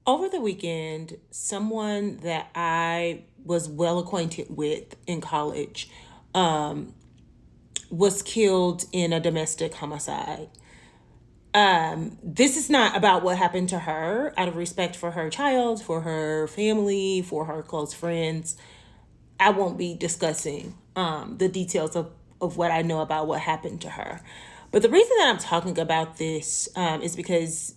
Over the weekend, someone that I was well acquainted with in college um, was killed in a domestic homicide. This is not about what happened to her. Out of respect for her child, for her family, for her close friends, I won't be discussing the details of what I know about what happened to her. But the reason that I'm talking about this is because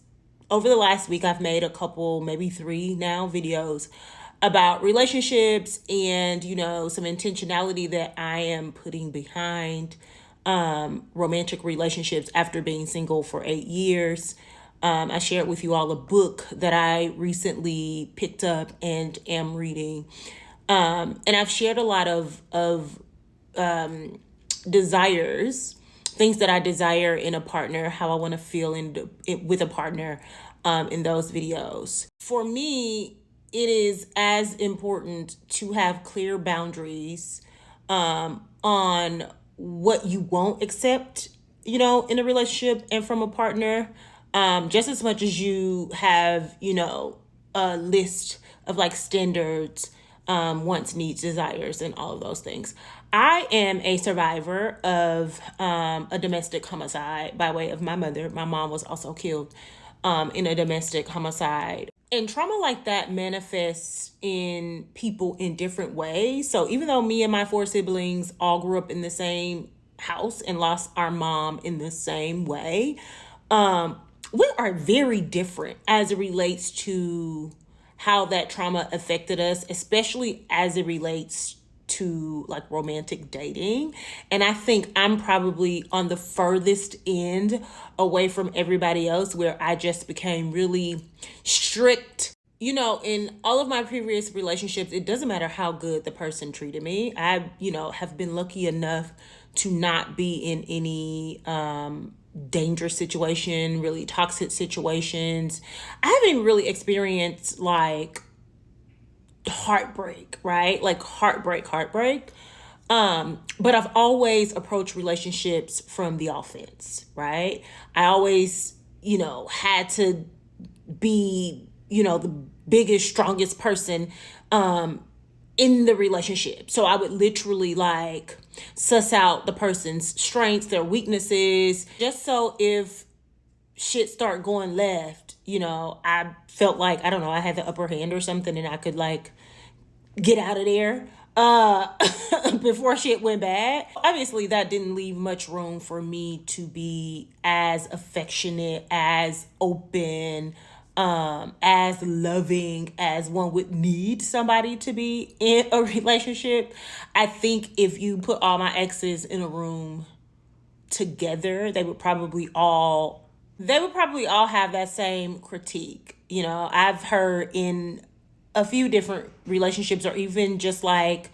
over the last week, I've made a couple, maybe three now, videos about relationships and, some intentionality that I am putting behind romantic relationships after being single for 8 years. I shared with you all a book that I recently picked up and am reading. And I've shared a lot of desires, things that I desire in a partner, how I want to feel with a partner in those videos. For me, it is as important to have clear boundaries on what you won't accept, in a relationship and from a partner, just as much as you have, a list of like standards, wants, needs, desires, and all of those things. I am a survivor of a domestic homicide by way of my mother. My mom was also killed in a domestic homicide. And trauma like that manifests in people in different ways. So even though me and my four siblings all grew up in the same house and lost our mom in the same way, we are very different as it relates to how that trauma affected us, especially as it relates to like romantic dating. And I think I'm probably on the furthest end away from everybody else where I just became really strict. In all of my previous relationships, it doesn't matter how good the person treated me. I, have been lucky enough to not be in any dangerous situation, really toxic situations. I haven't even really experienced like heartbreak, right? Like heartbreak. But I've always approached relationships from the offense, right? I always, had to be, the biggest, strongest person in the relationship. So I would literally like suss out the person's strengths, their weaknesses, just so if shit start going left, I felt like, I don't know, I had the upper hand or something and I could like get out of there before shit went bad. Obviously, that didn't leave much room for me to be as affectionate, as open, as loving as one would need somebody to be in a relationship. I think if you put all my exes in a room together, they would probably all have that same critique. I've heard in a few different relationships or even just like,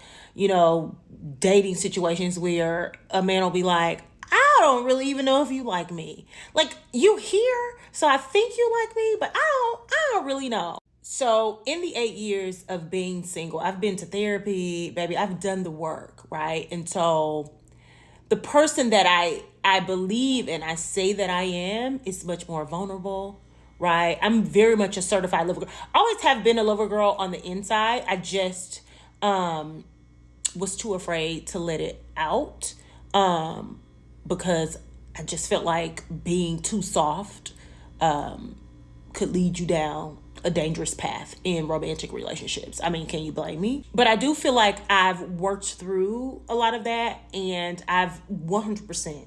dating situations where a man will be like, I don't really even know if you like me. Like, you here, so I think you like me, but I don't really know. So in the 8 years of being single, I've been to therapy, baby. I've done the work, right? And so the person that I believe and I say that I am is much more vulnerable, right? I'm very much a certified lover girl. I always have been a lover girl on the inside. I just was too afraid to let it out because I just felt like being too soft could lead you down a dangerous path in romantic relationships. I mean, can you blame me? But I do feel like I've worked through a lot of that and I've 100%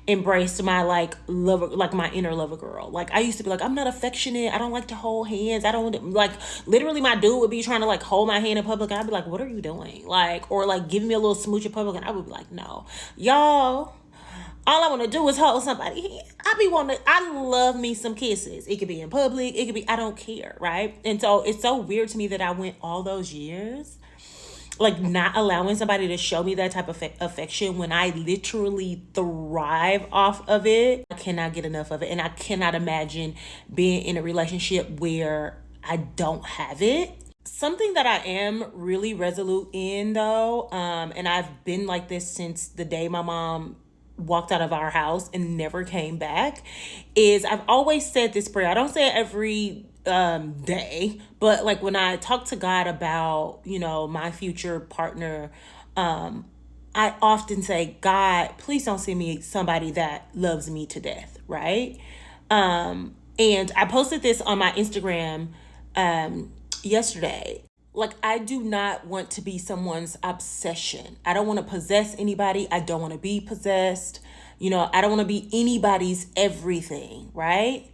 embraced my like lover, like my inner lover girl. Like I used to be like, I'm not affectionate. I don't like to hold hands. I don't like, literally my dude would be trying to like hold my hand in public. And I'd be like, what are you doing? Like, or like giving me a little smooch in public. And I would be like, no, y'all, all I want to do is hold somebody hand. I love me some kisses. It could be in public. It could be, I don't care, right? And so it's so weird to me that I went all those years like not allowing somebody to show me that type of affection when I literally thrive off of it. I cannot get enough of it. And I cannot imagine being in a relationship where I don't have it. Something that I am really resolute in though, and I've been like this since the day my mom walked out of our house and never came back, is I've always said this prayer. I don't say it day, but like when I talk to God about, my future partner, I often say, God, please don't send me somebody that loves me to death, right? And I posted this on my Instagram yesterday. Like, I do not want to be someone's obsession. I don't want to possess anybody. I don't want to be possessed. I don't want to be anybody's everything, right?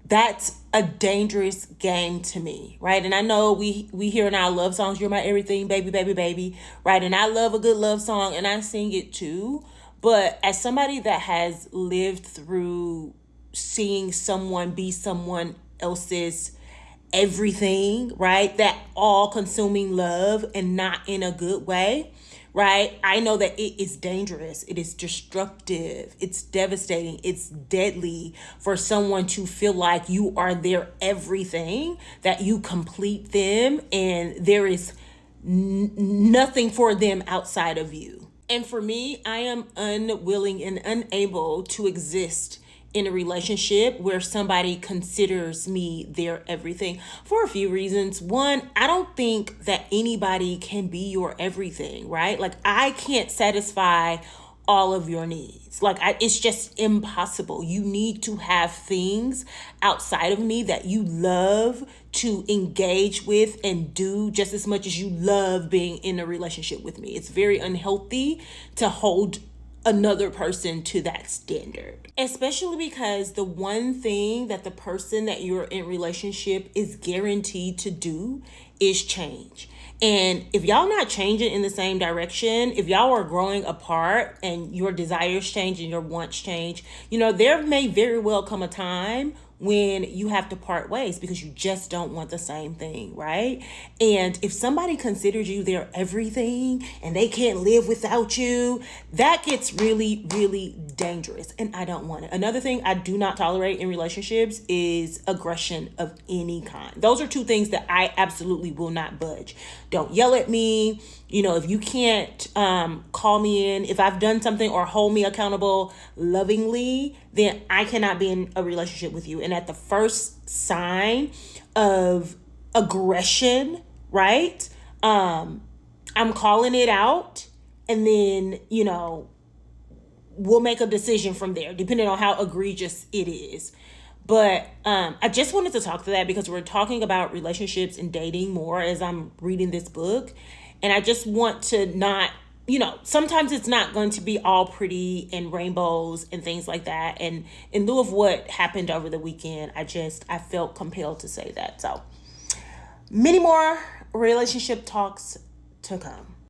That's a dangerous game to me, right? And I know we hear in our love songs, you're my everything, baby, baby, baby, right? And I love a good love song and I sing it too. But as somebody that has lived through seeing someone be someone else's everything, right? That all consuming love and not in a good way, right? I know that it is dangerous. It is destructive. It's devastating. It's deadly for someone to feel like you are their everything, that you complete them and there is nothing for them outside of you. And for me, I am unwilling and unable to exist in a relationship where somebody considers me their everything for a few reasons. One, I don't think that anybody can be your everything, right? Like, I can't satisfy all of your needs. Like, it's just impossible. You need to have things outside of me that you love to engage with and do just as much as you love being in a relationship with me. It's very unhealthy to hold another person to that standard, especially because the one thing that the person that you're in relationship is guaranteed to do is change. And if y'all not changing in the same direction, if y'all are growing apart and your desires change and your wants change, there may very well come a time when you have to part ways because you just don't want the same thing, right? And if somebody considers you their everything and they can't live without you, that gets really, really dangerous. And I don't want it. Another thing I do not tolerate in relationships is aggression of any kind. Those are two things that I absolutely will not budge. Don't yell at me. If you can't call me in, if I've done something or hold me accountable lovingly, then I cannot be in a relationship with you. And at the first sign of aggression, right, I'm calling it out, and then, we'll make a decision from there, depending on how egregious it is. But I just wanted to talk to that because we're talking about relationships and dating more as I'm reading this book. And I just want to not, sometimes it's not going to be all pretty and rainbows and things like that. And in lieu of what happened over the weekend, I felt compelled to say that. So many more relationship talks to come.